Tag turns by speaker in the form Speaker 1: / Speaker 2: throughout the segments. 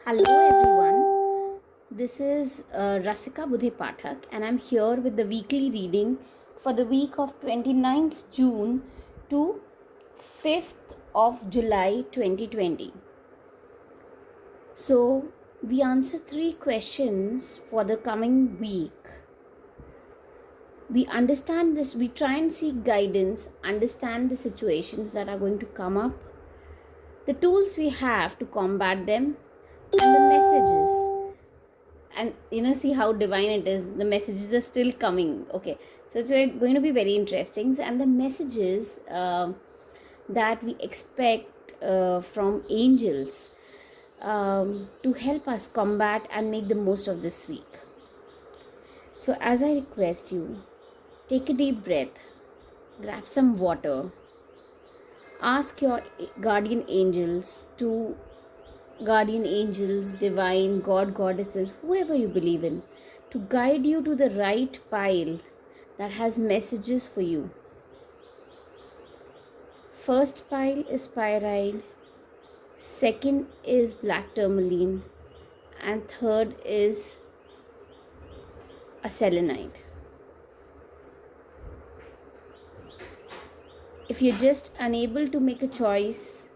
Speaker 1: Hello everyone, this is Rasika Budhe Pathak and I'm here with the weekly reading for the week of 29th June to 5th of July 2020. So, we answer 3 questions for the coming week. We understand this, we try and seek guidance, understand the situations that are going to come up, the tools we have to combat them, and the messages, and see how divine it is. The messages are still coming. Okay, so it's going to be very interesting, and the messages that we expect from angels to help us combat and make the most of this week. So as I request you, take a deep breath, grab some water, ask your guardian angels, divine, God, goddesses, whoever you believe in, to guide you to the right pile that has messages for you. First pile is pyrite, second is black tourmaline, and third is a selenite. If you're just unable to make a choice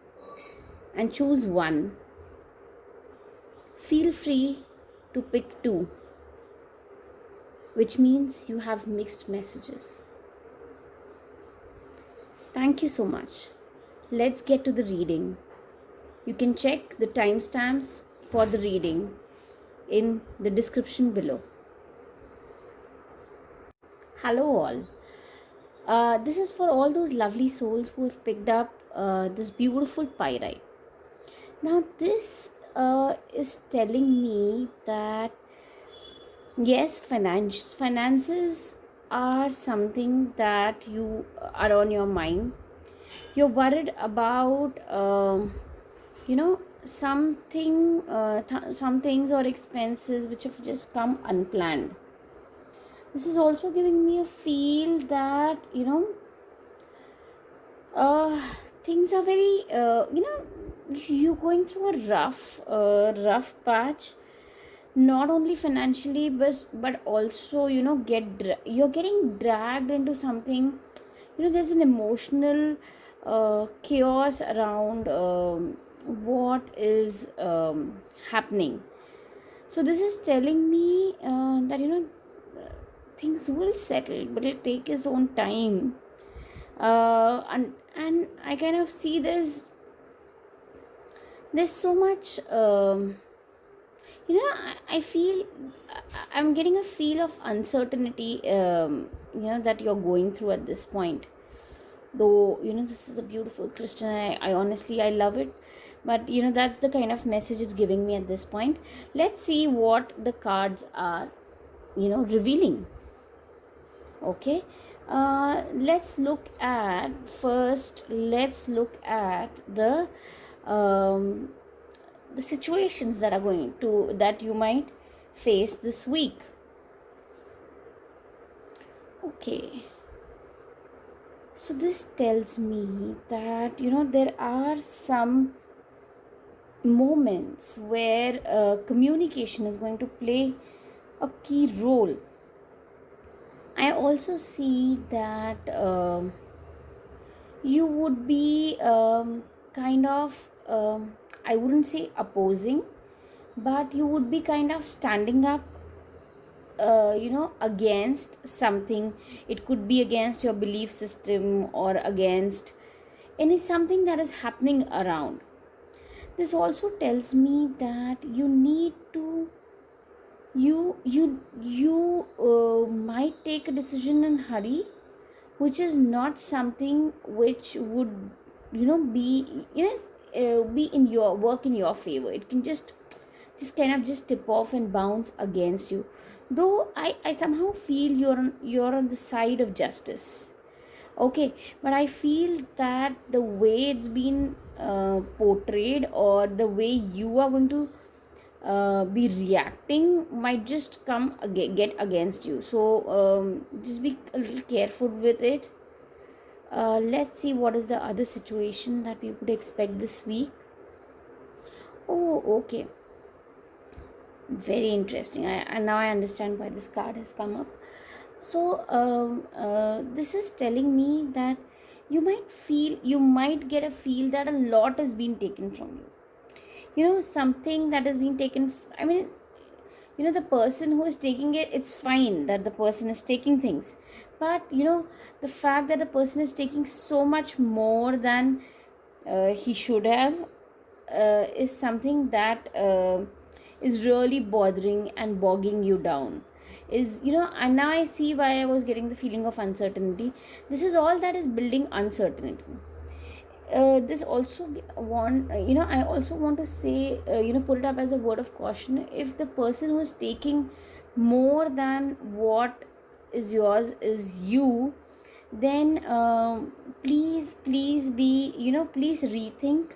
Speaker 1: and choose one, feel free to pick two, which means you have mixed messages. Thank you so much. Let's get to the reading. You can check the timestamps for the reading in the description below. Hello, all. This is for all those lovely souls who have picked up this beautiful pyrite. Now, this is telling me that yes, finances are something that you are on your mind. You're worried about some things or expenses which have just come unplanned. This is also giving me a feel that things are very you're going through a rough patch, not only financially but also you're getting dragged into something. There's an emotional chaos around what is happening. So this is telling me that things will settle, but it'll take its own time. And I kind of see there's so much I feel I'm getting a feel of uncertainty that you're going through at this point. Though this is a beautiful Christian, I honestly I love it, but that's the kind of message it's giving me at this point. Let's see what the cards are revealing. Okay, let's look at um, the situations that you might face this week. Okay, so this tells me that there are some moments where communication is going to play a key role. I also see that you would be kind of I wouldn't say opposing, but you would be kind of standing up against something. It could be against your belief system or against something that is happening around. This also tells me that you need to might take a decision in hurry, which is not something which would be in your favor. It can just kind of just tip off and bounce against you. Though I somehow feel you're on the side of justice. Okay, but I feel that the way it's been portrayed, or the way you are going to be reacting, might just get against you. So just be a little careful with it. Let's see what is the other situation that we could expect this week. Oh, okay. Very interesting. I now I understand why this card has come up. So this is telling me that you might get a feel that a lot has been taken from you. Something that has been taken. I mean, the person who is taking it, it's fine that the person is taking things, but the fact that the person is taking so much more than he should have is something that is really bothering and bogging you down. And now I see why I was getting the feeling of uncertainty. This is all that is building uncertainty. This also want I also want to say, put it up as a word of caution. If the person who is taking more than what is yours is you, then please be, please rethink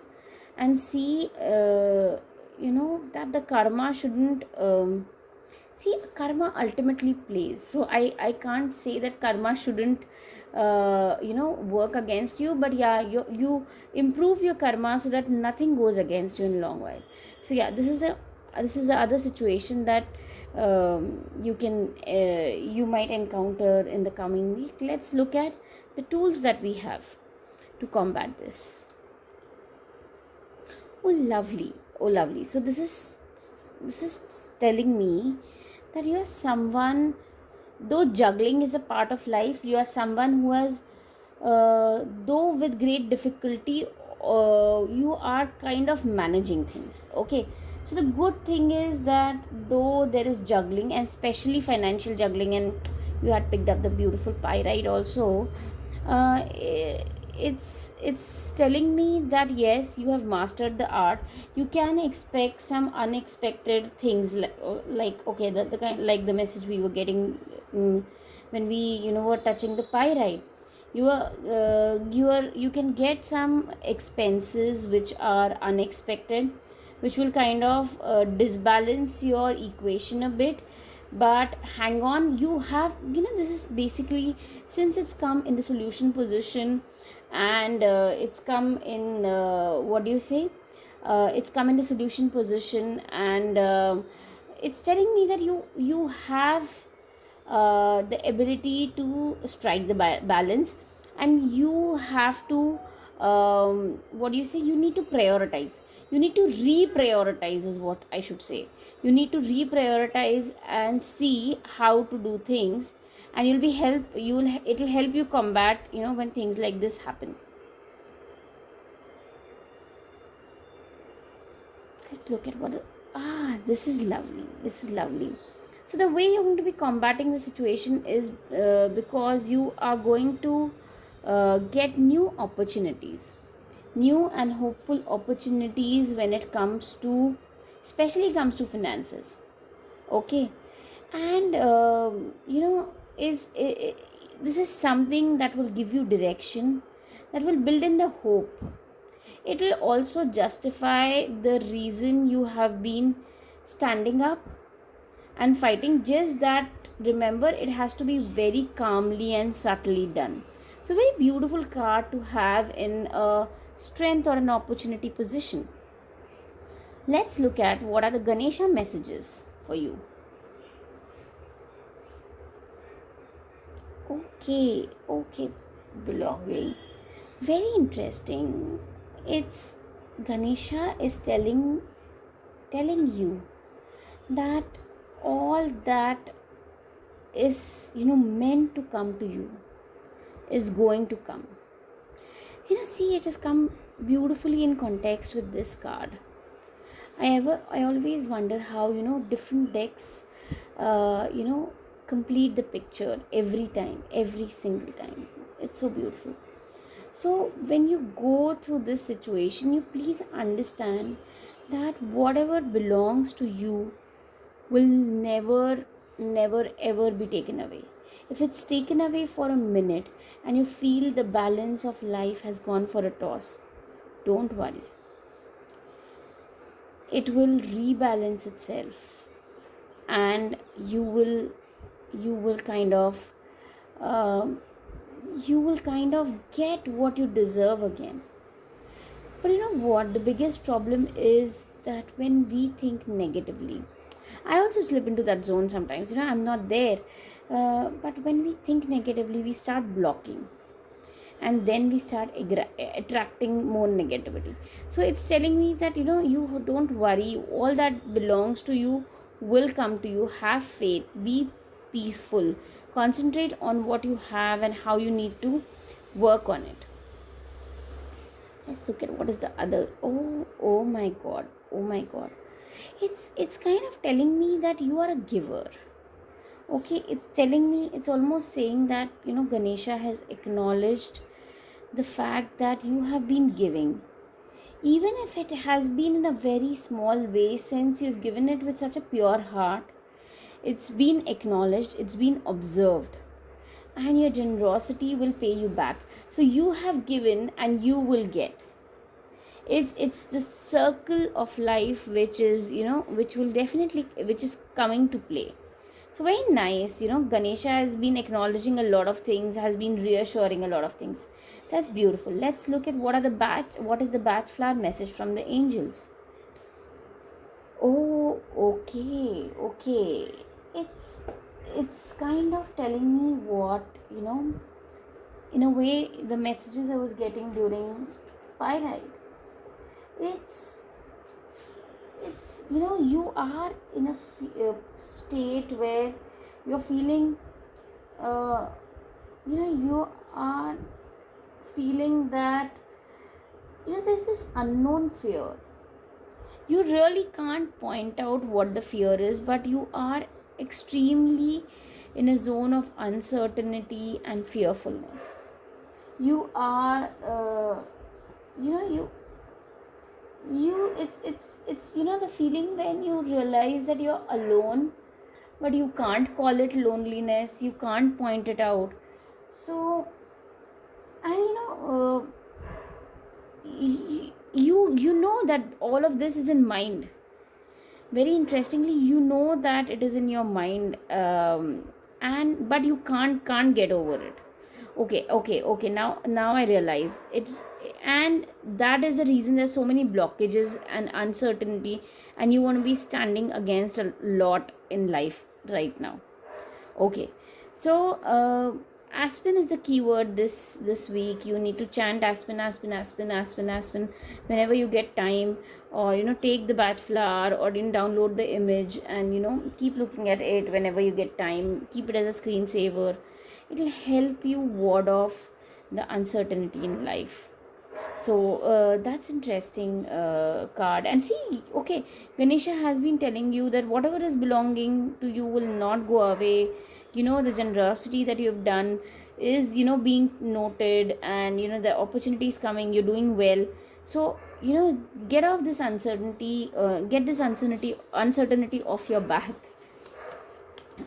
Speaker 1: and see, that the karma shouldn't, see, karma ultimately plays. So I can't say that karma shouldn't work against you, but yeah, you improve your karma so that nothing goes against you in a long while. So yeah, this is the other situation that you might encounter in the coming week. Let's look at the tools that we have to combat this. Oh lovely. So this is telling me that you are someone, though juggling is a part of life, you are someone who has, though with great difficulty, you are kind of managing things. Okay, so the good thing is that though there is juggling, and especially financial juggling, and you had picked up the beautiful pyrite also, uh, it's telling me that yes, you have mastered the art. You can expect some unexpected things, like okay, the kind, like the message we were getting, when we were touching the pyrite. You can get some expenses which are unexpected, which will kind of disbalance your equation a bit. But hang on, you have, this is basically, since it's come in the solution position, and it's come in, what do you say, it's come in the solution position, and it's telling me that you have the ability to strike the balance, and you have to, what do you say, you need to prioritize, you need to reprioritize is what I should say. You need to reprioritize and see how to do things, and it'll help you combat, when things like this happen. Let's look at this is lovely. So the way you're going to be combating the situation is, because you are going to get new and hopeful opportunities when it comes to, especially comes to finances. Okay, and is I this is something that will give you direction, that will build in the hope. It will also justify the reason you have been standing up and fighting. Just that, remember, it has to be very calmly and subtly done. So very beautiful card to have in a strength or an opportunity position. Let's look at what are the Ganesha messages for you. Okay, belonging. Very interesting. It's Ganesha is telling you that all that is, meant to come to you is going to come. See, it has come beautifully in context with this card. I always wonder how, different decks complete the picture every time, every single time. It's so beautiful. So when you go through this situation, you please understand that whatever belongs to you will never ever be taken away. If it's taken away for a minute and you feel the balance of life has gone for a toss, don't worry, it will rebalance itself, and you will kind of, um, get what you deserve again. But you know what, the biggest problem is that when we think negatively, I also slip into that zone sometimes. I'm not there. But when we think negatively, we start blocking, and then we start attracting more negativity. So it's telling me that you don't worry, all that belongs to you will come to you. Have faith, be peaceful, concentrate on what you have and how you need to work on it. Let's look at what is the other. Oh my god, oh my god. It's kind of telling me that you are a giver. Okay, it's telling me, it's almost saying that Ganesha has acknowledged the fact that you have been giving, even if it has been in a very small way. Since you've given it with such a pure heart, it's been acknowledged, it's been observed, and your generosity will pay you back. So you have given and you will get. It's the circle of life which is which will definitely, which is coming to play. So very nice. Ganesha has been acknowledging a lot of things, has been reassuring a lot of things. That's beautiful. Let's look at what is the batch flower message from the angels. Oh, okay. It's kind of telling me what, in a way, the messages I was getting during Pyrite. It's you are in a state where you're feeling you are feeling that there's this unknown fear. You really can't point out what the fear is, but you are extremely in a zone of uncertainty and fearfulness. You are it's the feeling when you realize that you're alone, but you can't call it loneliness, you can't point it out. So, and you know that all of this is in mind. Very interestingly, that it is in your mind, and but you can't get over it. Okay, now I realize it's, and that is the reason there's so many blockages and uncertainty, and you want to be standing against a lot in life right now. Okay, so Aspen is the keyword this week. You need to chant Aspen whenever you get time, or take the batch flower, or download the image, and keep looking at it whenever you get time. Keep it as a screensaver. It will help you ward off the uncertainty in life. So that's interesting card. And see, okay, Ganesha has been telling you that whatever is belonging to you will not go away. The generosity that you have done is being noted, and the opportunity is coming, you're doing well. So get off this uncertainty, get this uncertainty off your back.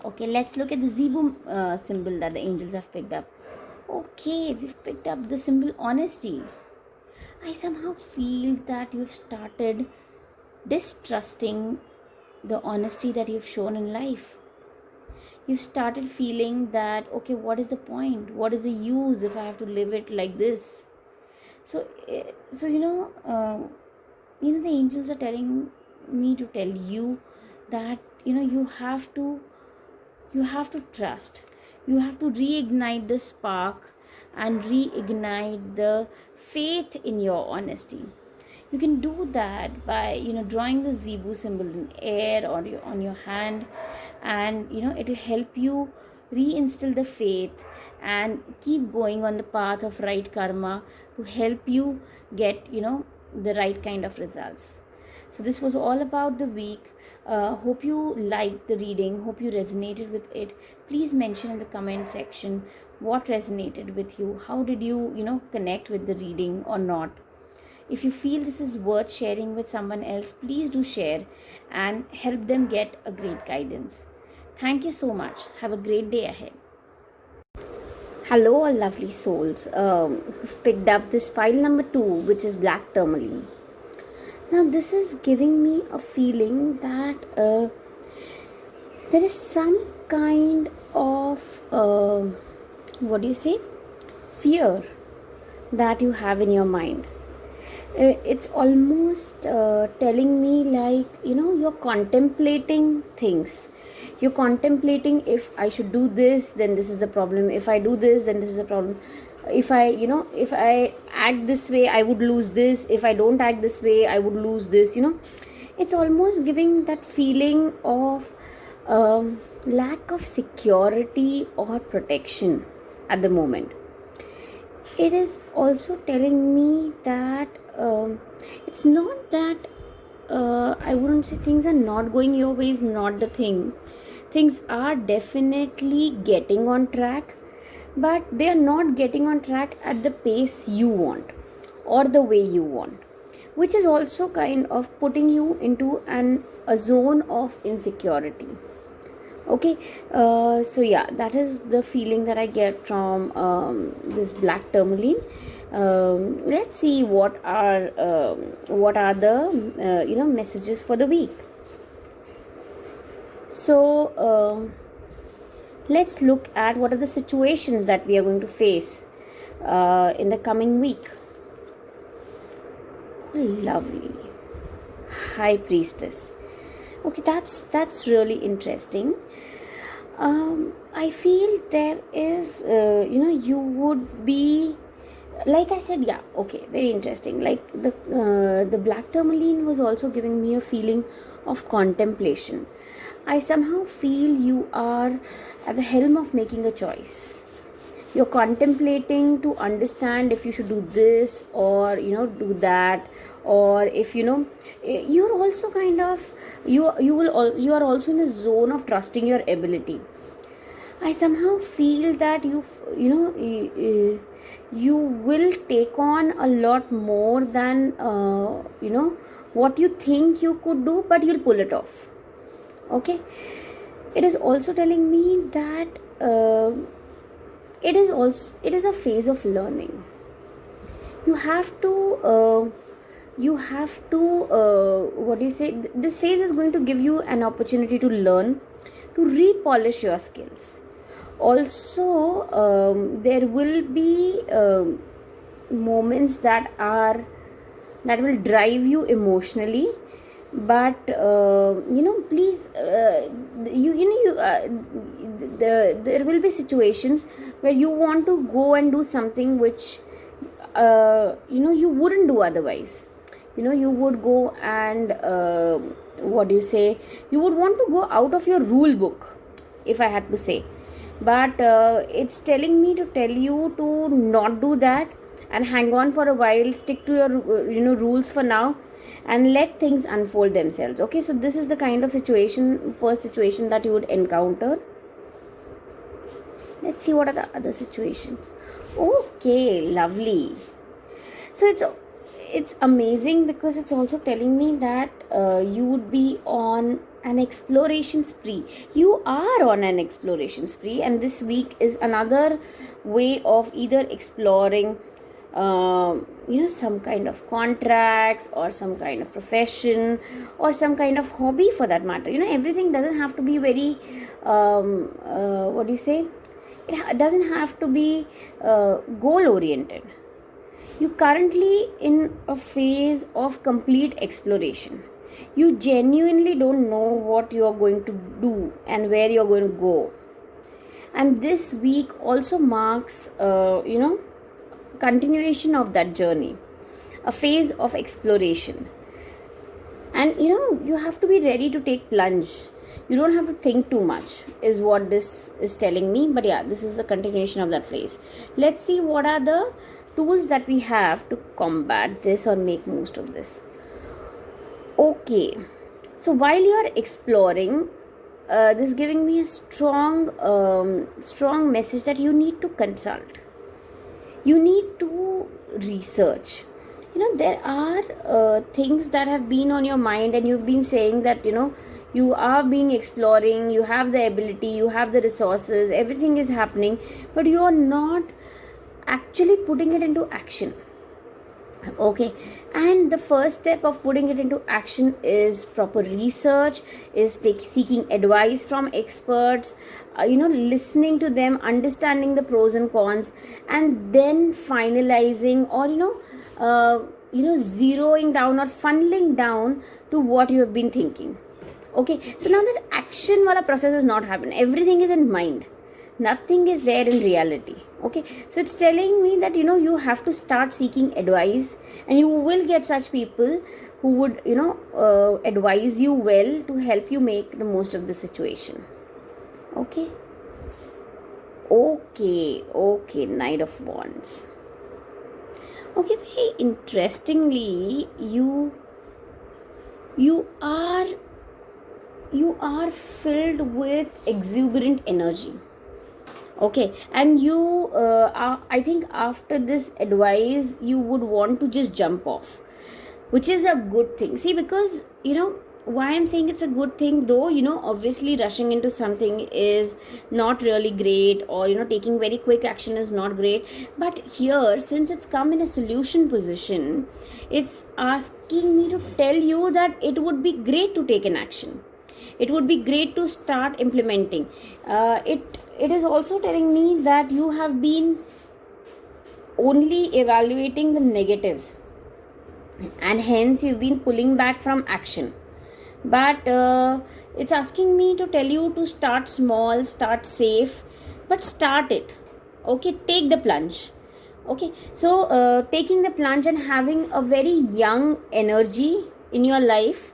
Speaker 1: Okay, let's look at the Zebu symbol that the angels have picked up. Okay, they've picked up the symbol honesty. I somehow feel that you've started distrusting the honesty that you've shown in life. You've started feeling that, okay, what is the point? What is the use if I have to live it like this? So the angels are telling me to tell you that you have to trust. You have to reignite the spark and reignite the faith in your honesty. You can do that by drawing the Zebu symbol in air or on your hand, and it will help you reinstill the faith and keep going on the path of right karma to help you get the right kind of results. So this was all about the week. Hope you liked the reading, hope you resonated with it. Please mention in the comment section what resonated with you. How did you connect with the reading or not? If you feel this is worth sharing with someone else, please do share and help them get a great guidance. Thank you so much. Have a great day ahead. Hello all lovely souls who've picked up this file number 2, which is black tourmaline. Now this is giving me a feeling that there is some kind of fear that you have in your mind. It's almost telling me like, you're contemplating things. You're contemplating, if I should do this, then this is the problem. If I do this, then this is the problem. If I act this way, I would lose this. If I don't act this way, I would lose this. It's almost giving that feeling of lack of security or protection at the moment. It is also telling me that it's not that I wouldn't say things are not going your way is not the thing. Things are definitely getting on track, but they are not getting on track at the pace you want or the way you want, which is also kind of putting you into a zone of insecurity. Okay, so yeah, that is the feeling that I get from this black tourmaline. Let's see what are the messages for the week. So let's look at what are the situations that we are going to face in the coming week. Lovely. High Priestess. Okay, that's really interesting. I feel there is you would be, like I said, yeah, okay, very interesting. Like the black tourmaline was also giving me a feeling of contemplation. I somehow feel you are at the helm of making a choice. You're contemplating to understand if you should do this or do that, or if you're also kind of you are also in the zone of trusting your ability. I somehow feel that you will take on a lot more than what you think you could do, but you'll pull it off. Okay, it is also telling me that it is a phase of learning. You have to what do you say, this phase is going to give you an opportunity to learn, to repolish your skills. Also there will be moments that will drive you emotionally, but please there will be situations where you want to go and do something which you wouldn't do otherwise. You would go and what do you say, you would want to go out of your rule book, if I had to say. But it's telling me to tell you to not do that and hang on for a while, stick to your rules for now, and let things unfold themselves. Okay, so this is the kind of first situation that you would encounter. Let's see what are the other situations. Okay, lovely. So it's amazing because it's also telling me that you would be on an exploration spree. You are on an exploration spree, and this week is another way of either exploring some kind of contracts or some kind of profession or some kind of hobby for that matter. Everything doesn't have to be very what do you say, it doesn't have to be goal oriented. You currently in a phase of complete exploration. You genuinely don't know what you are going to do and where you are going to go. And this week also marks continuation of that journey, a phase of exploration. And you have to be ready to take plunge. You don't have to think too much, is what this is telling me. But yeah, this is a continuation of that phase. Let's see what are the tools that we have to combat this or make most of this. Okay, so while you are exploring, this is giving me a strong message that you need to consult. You need to research. There are things that have been on your mind, and you've been saying that you are being exploring, you have the ability, you have the resources, everything is happening, but you are not actually putting it into action. Okay, and the first step of putting it into action is proper research, is seeking advice from experts, listening to them, understanding the pros and cons, and then finalizing or zeroing down or funneling down to what you have been thinking. Okay, so now that action wala process is not happening, everything is in mind, nothing is there in reality. Okay, so it's telling me that you have to start seeking advice, and you will get such people who would advise you well to help you make the most of the situation. Okay, Knight of Wands. Okay, very interestingly, you are filled with exuberant energy. Okay, and I think after this advice you would want to just jump off, which is a good thing. See, because why I'm saying it's a good thing, though obviously rushing into something is not really great, or taking very quick action is not great. But here, since it's come in a solution position, it's asking me to tell you that it would be great to take an action. It would be great to start implementing. It is also telling me that you have been only evaluating the negatives, and hence you've been pulling back from action. But it's asking me to tell you to start small, start safe, but start it. Okay, take the plunge. Okay, so taking the plunge and having a very young energy in your life,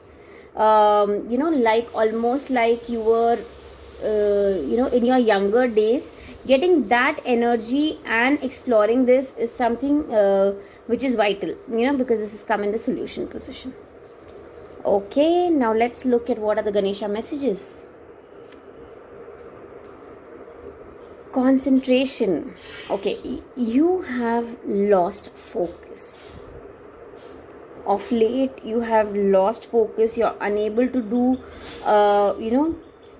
Speaker 1: like almost like you were in your younger days, getting that energy and exploring this is something which is vital, because this has come in the solution position. Okay, now let's look at what are the Ganesha messages. Concentration. Okay, you have lost focus. Of late, you have lost focus. You're unable to do,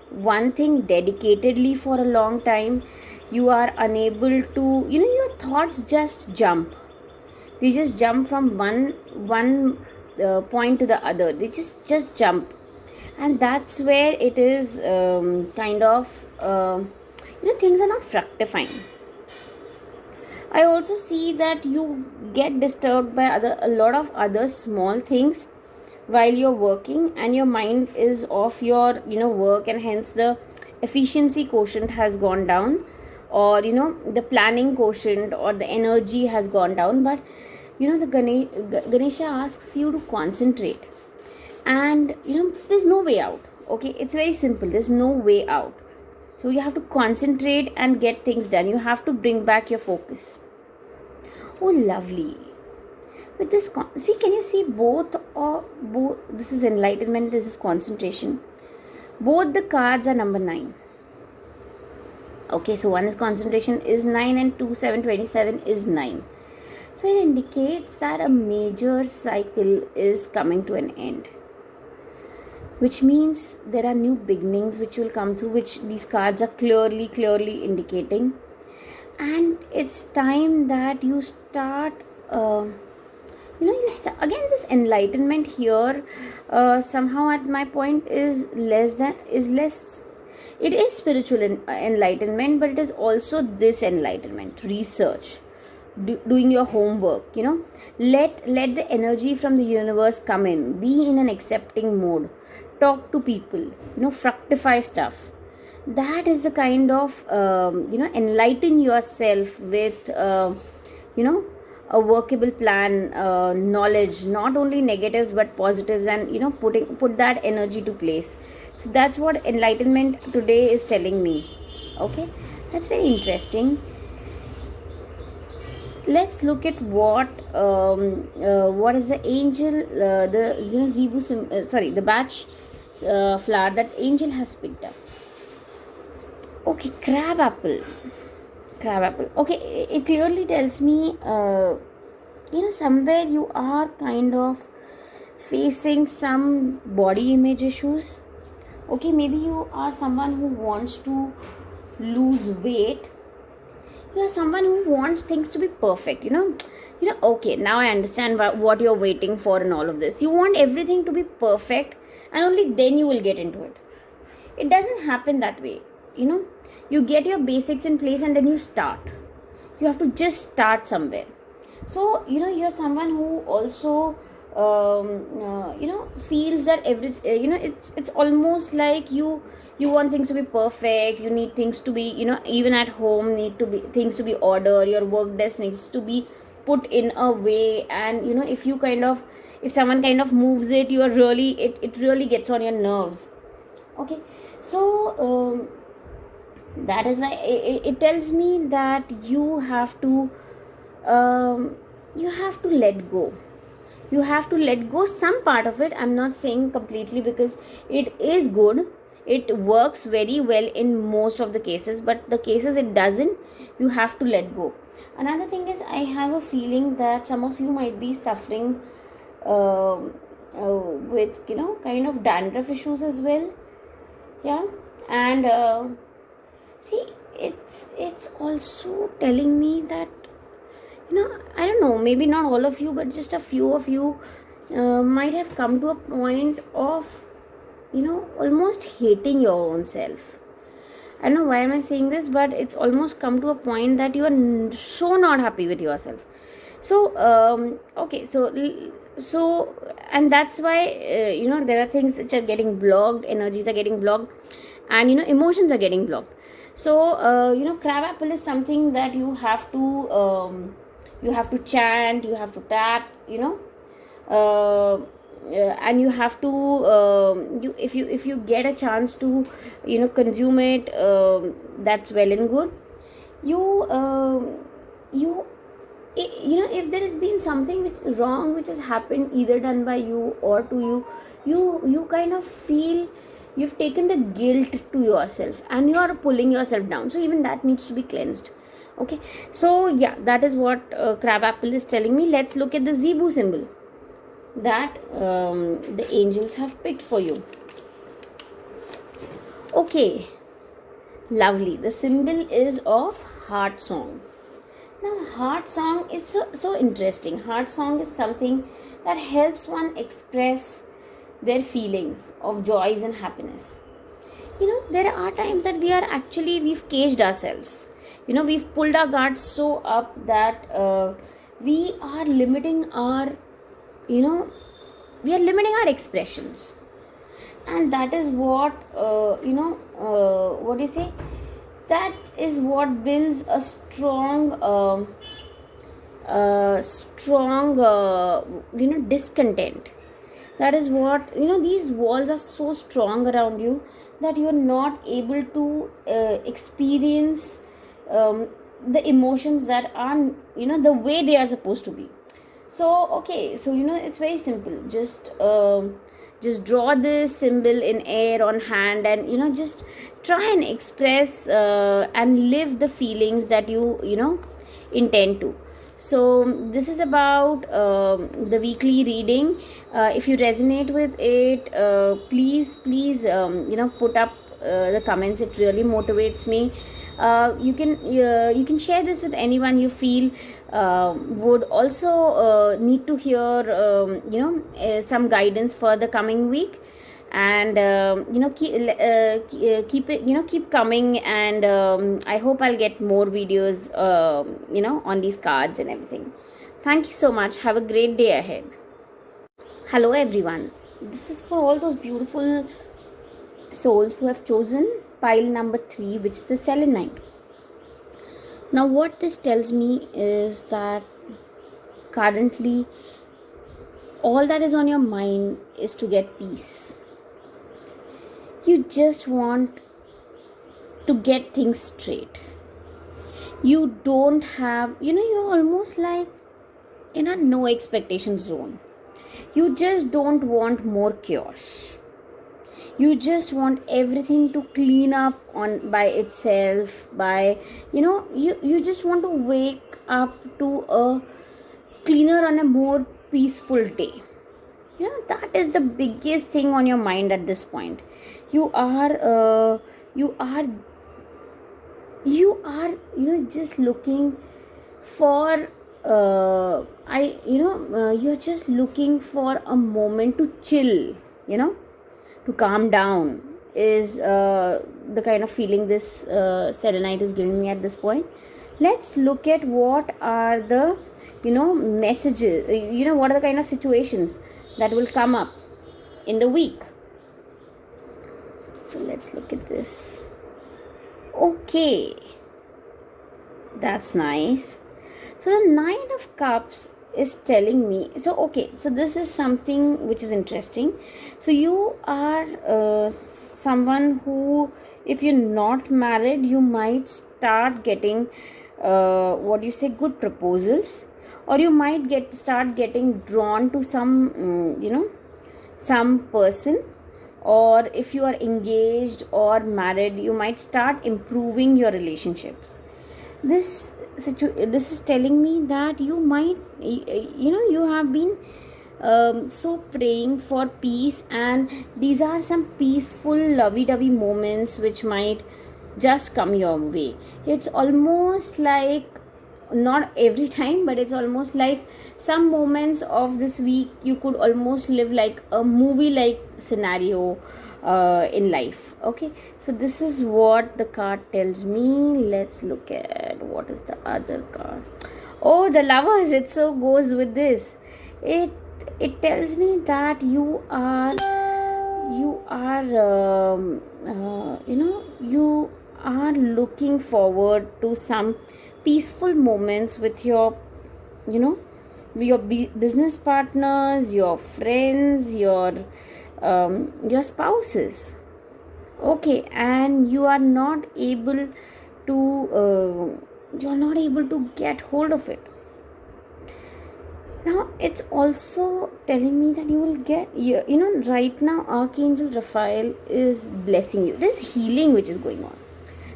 Speaker 1: one thing dedicatedly for a long time. You are unable to, your thoughts just jump. They just jump from one point to the other. They just jump, and that's where it is kind of things are not fructifying. I also see that you get disturbed by a lot of other small things while you're working, and your mind is off your work, and hence the efficiency quotient has gone down, or the planning quotient or the energy has gone down. But the Ganesha asks you to concentrate, and there's no way out. Okay, it's very simple, there's no way out. So you have to concentrate and get things done. You have to bring back your focus. Oh, lovely. With this, see, can you see both? This is enlightenment, this is concentration. Both the cards are number 9. Okay, so one is concentration is 9, and 2, 7, 27 is 9. So it indicates that a major cycle is coming to an end, which means there are new beginnings which will come through, which these cards are clearly indicating. And it's time that you start again, this enlightenment here somehow at my point is less. It is spiritual enlightenment, but it is also this enlightenment, research, doing your homework. Let the energy from the universe come in, be in an accepting mode, talk to people, fructify stuff. That is the kind of enlighten yourself with a workable plan, knowledge, not only negatives but positives, and put that energy to place. So that's what enlightenment today is telling me. Okay, that's very interesting. Let's look at what is the angel, the Zebu the batch flower that angel has picked up. Okay, crab apple. Okay, it clearly tells me somewhere you are kind of facing some body image issues. Okay, maybe you are someone who wants to lose weight. You are someone who wants things to be perfect. Okay, now I understand what you're waiting for and all of this. You want everything to be perfect, and only then you will get into it. It doesn't happen that way. You get your basics in place, and then you start. You have to just start somewhere. So you're someone who also feels that it's almost like you want things to be perfect. You need things to be, even at home, need to be things to be ordered. Your work desk needs to be put in a way, and if someone kind of moves it, you are really, it really gets on your nerves. Okay, so that is why it tells me that um, you have to let go. You have to let go some part of it. I'm not saying completely, because it is good, it works very well in most of the cases, but the cases it doesn't, you have to let go. Another thing is, I have a feeling that some of you might be suffering with kind of dandruff issues as well. Yeah, and see, it's also telling me that I don't know, maybe not all of you, but just a few of you might have come to a point of almost hating your own self. I don't know why am I saying this, but it's almost come to a point that you are so not happy with yourself. So okay, so and that's why there are things which are getting blocked, energies are getting blocked, and emotions are getting blocked. So crab apple is something that you have to chant, you have to tap, uh, and you have to if you get a chance to consume it, that's well and good. You you if there has been something which wrong which has happened, either done by you or to you, you kind of feel you've taken the guilt to yourself and you are pulling yourself down. So even that needs to be cleansed. Okay, so yeah, that is what crab apple is telling me. Let's look at the zebu symbol that the angels have picked for you. Okay, lovely. The symbol is of heart song. Now, heart song is so interesting. Heart song is something that helps one express their feelings of joys and happiness. There are times that we've caged ourselves. We've pulled our guards so up that we are limiting our, we are limiting our expressions. And that is what, what do you say? That is what builds a strong discontent. That is what, these walls are so strong around you that you are not able to experience the emotions that are the way they are supposed to be. So okay, so it's very simple. Just draw this symbol in air on hand, and just try and express and live the feelings that you intend to. So this is about the weekly reading. If you resonate with it, please put up the comments. It really motivates me. You can share this with anyone you feel would also need to hear some guidance for the coming week. And keep it keep coming, and I hope I'll get more videos on these cards and everything. Thank you so much. Have a great day ahead. Hello everyone, this is for all those beautiful souls who have chosen pile number 3, which is the selenite. Now what this tells me is that currently all that is on your mind is to get peace. You just want to get things straight. You don't have, you're almost like in a no expectation zone. You just don't want more chaos. You just want everything to clean up on by itself. You just want to wake up to a cleaner and a more peaceful day. That is the biggest thing on your mind at this point. You are just looking for you're just looking for a moment to chill, to calm down, is the kind of feeling this selenite is giving me at this point. Let's look at what are the messages, what are the kind of situations that will come up in the week. So let's look at this. Okay, that's nice. So the Nine of Cups is telling me, so this is something which is interesting. So you are someone who, if you're not married, you might start getting good proposals, or you might start getting drawn to some person. Or if you are engaged or married, you might start improving your relationships. This is telling me that you might, you have been so praying for peace, and these are some peaceful lovey-dovey moments which might just come your way. It's almost like, not every time, but it's almost like some moments of this week you could almost live like a movie like scenario in life. Okay, so this is what the card tells me. Let's look at what is the other card. Oh, the Lovers. It so goes with this. It tells me that you are looking forward to some peaceful moments with your business partners, your friends, your spouses. Okay, and you are not able to get hold of it. Now it's also telling me that you will get, right now Archangel Raphael is blessing you. There's healing which is going on.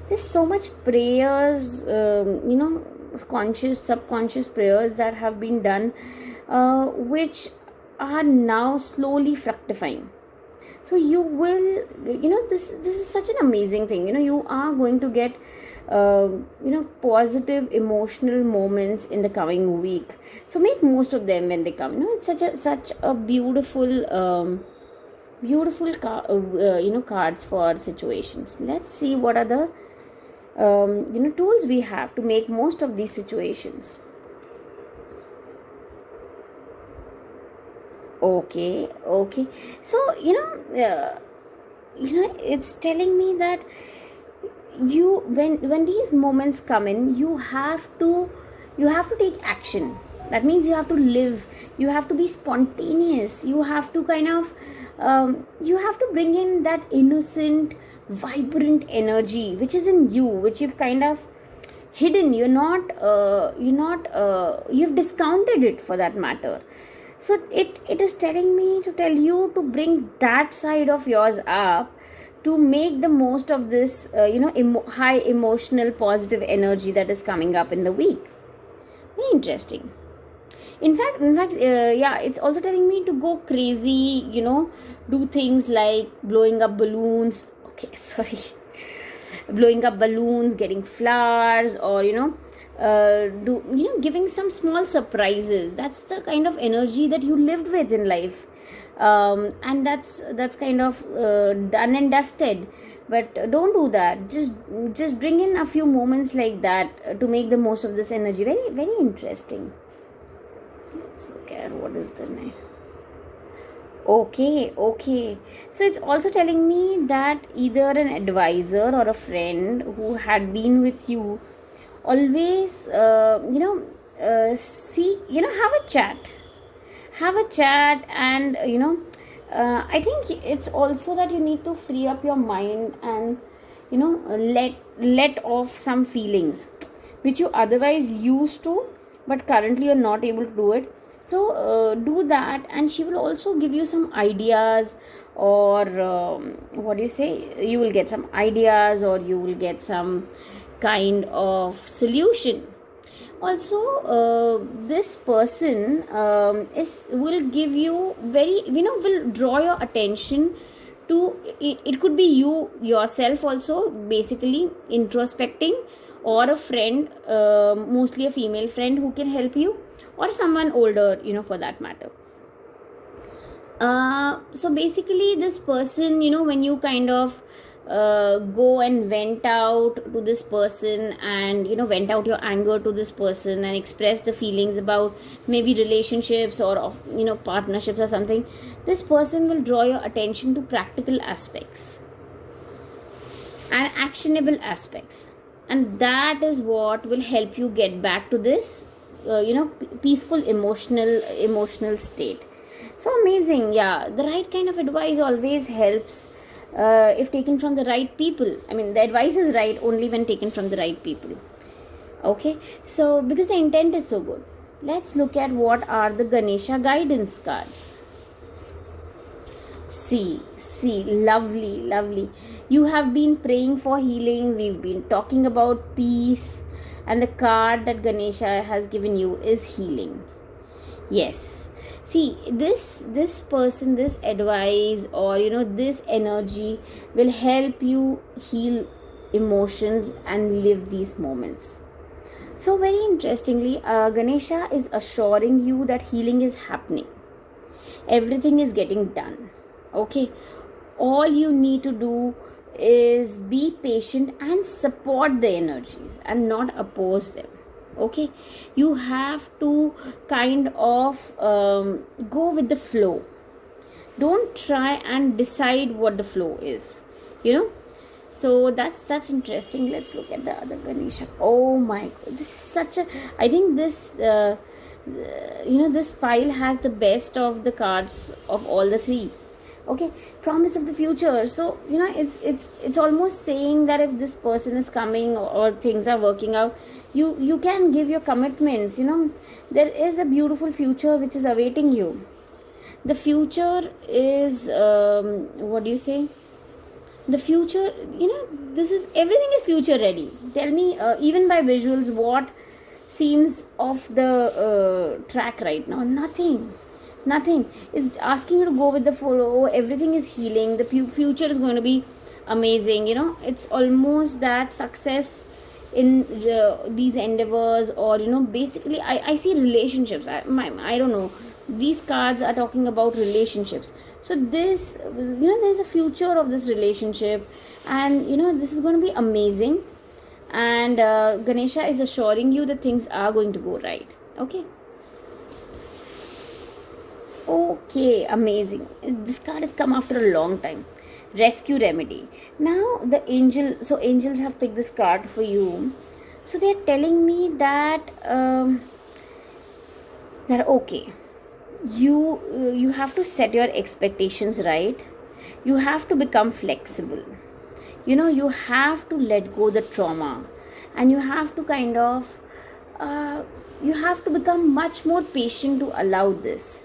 Speaker 1: There's so much prayers, conscious, subconscious prayers that have been done, which are now slowly fructifying. So you will, this is such an amazing thing. You are going to get positive emotional moments in the coming week. So make most of them when they come. It's such a beautiful cards for situations. Let's see what are the tools we have to make most of these situations. Okay, so it's telling me that when these moments come in, you have to take action. That means you have to live, you have to be spontaneous, you have to kind of you have to bring in that innocent, vibrant energy which is in you, which you've kind of hidden. You've discounted it, for that matter. So it is telling me to tell you to bring that side of yours up, to make the most of this high emotional positive energy that is coming up in the week. Very interesting. In fact, it's also telling me to go crazy, do things like blowing up balloons. Okay, sorry. Blowing up balloons, getting flowers, or giving some small surprises. That's the kind of energy that you lived with in life, and that's kind of done and dusted. But don't do that. Just bring in a few moments like that to make the most of this energy. Very, very interesting. Let's look at what is the next. Okay, so it's also telling me that either an advisor or a friend who had been with you always have a chat, and I think it's also that you need to free up your mind and let off some feelings which you otherwise used to, but currently you're not able to do it. So do that, and she will also give you some ideas, or you will get some ideas, or you will get some kind of solution. Also this person will give you will draw your attention to it. It could be you yourself also, basically introspecting, or a friend, mostly a female friend, who can help you, or someone older, for that matter. So basically this person, when you kind of go and vent out to this person, and vent out your anger to this person and express the feelings about maybe relationships or of partnerships or something, this person will draw your attention to practical aspects and actionable aspects, and that is what will help you get back to this peaceful emotional state. So amazing. Yeah, the right kind of advice always helps if taken from the right people. I mean, the advice is right only when taken from the right people. Okay, so because the intent is so good, let's look at what are the Ganesha guidance cards. See, lovely. You have been praying for healing. We've been talking about peace, and the card that Ganesha has given you is healing. Yes. See, this person, this advice, or this energy will help you heal emotions and live these moments. So very interestingly, Ganesha is assuring you that healing is happening. Everything is getting done. Okay, all you need to do is be patient and support the energies and not oppose them. Okay, you have to kind of go with the flow. Don't try and decide what the flow is, so that's interesting. Let's look at the other Ganesha. Oh my god, this is such a, I think this this pile has the best of the cards of all the three. Okay, promise of the future. So it's almost saying that if this person is coming, or things are working out, you can give your commitments. There is a beautiful future which is awaiting you. The future is what do you say, the future, this is, everything is future ready. Tell me, even by visuals, what seems off the track right now? Nothing. It's asking you to go with the flow. Everything is healing. The future is going to be amazing. It's almost that success in these endeavors, or basically I see relationships. I don't know, these cards are talking about relationships. So this, there's a future of this relationship, and this is going to be amazing. And Ganesha is assuring you that things are going to go right. Okay, amazing. This card has come after a long time. Rescue remedy. Now the angels have picked this card for you. So they are telling me that okay, you have to set your expectations right. You have to become flexible. You have to let go the trauma, and you have to kind of you have to become much more patient to allow this.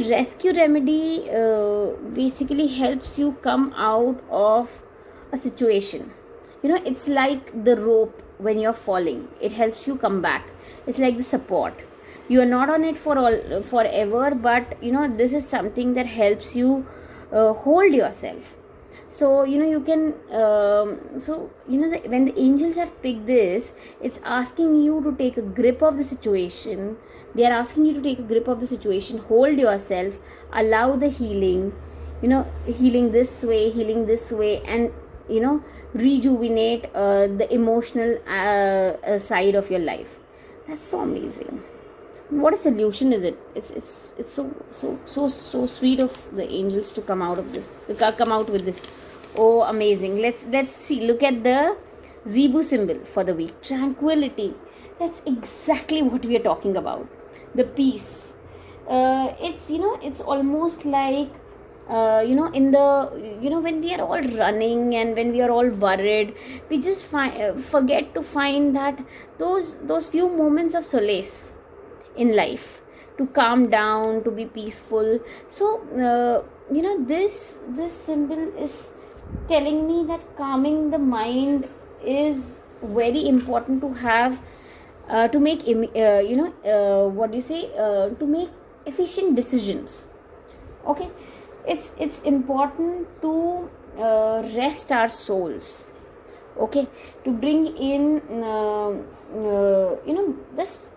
Speaker 1: Rescue remedy basically helps you come out of a situation. It's like the rope when you're falling. It helps you come back. It's like the support. You are not on it forever, but this is something that helps you hold yourself. So you can when the angels have picked this, it's asking you to take a grip of the situation. They are asking you to take a grip of the situation, hold yourself, allow the healing, healing this way, and rejuvenate the emotional side of your life. That's so amazing. What a solution is it? It's so sweet of the angels to come out with this. Oh, amazing. Let's see. Look at the Zebu symbol for the week. Tranquility. That's exactly what we are talking about. The peace. It's almost like in the when we are all running and when we are all worried, we just forget to find that those few moments of solace in life, to calm down, to be peaceful. So this symbol is telling me that calming the mind is very important to have, to make to make efficient decisions. Okay, it's important to rest our souls. Okay, to bring in this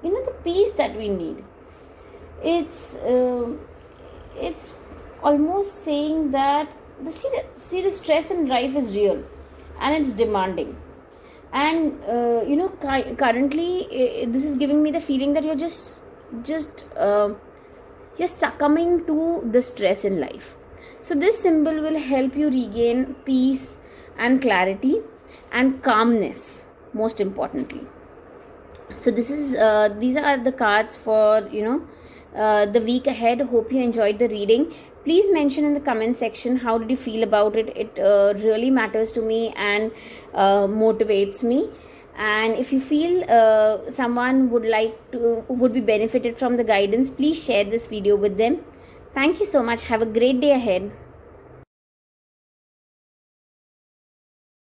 Speaker 1: the peace that we need. It's almost saying that the stress in life is real, and it's demanding. And currently this is giving me the feeling that you're succumbing to the stress in life. So this symbol will help you regain peace and clarity and calmness, most importantly. So these are the cards for the week ahead. Hope you enjoyed the reading. Please mention in the comment section how did you feel about it. It really matters to me and motivates me. And if you feel someone would be benefited from the guidance, please share this video with them. Thank you so much. Have a great day ahead.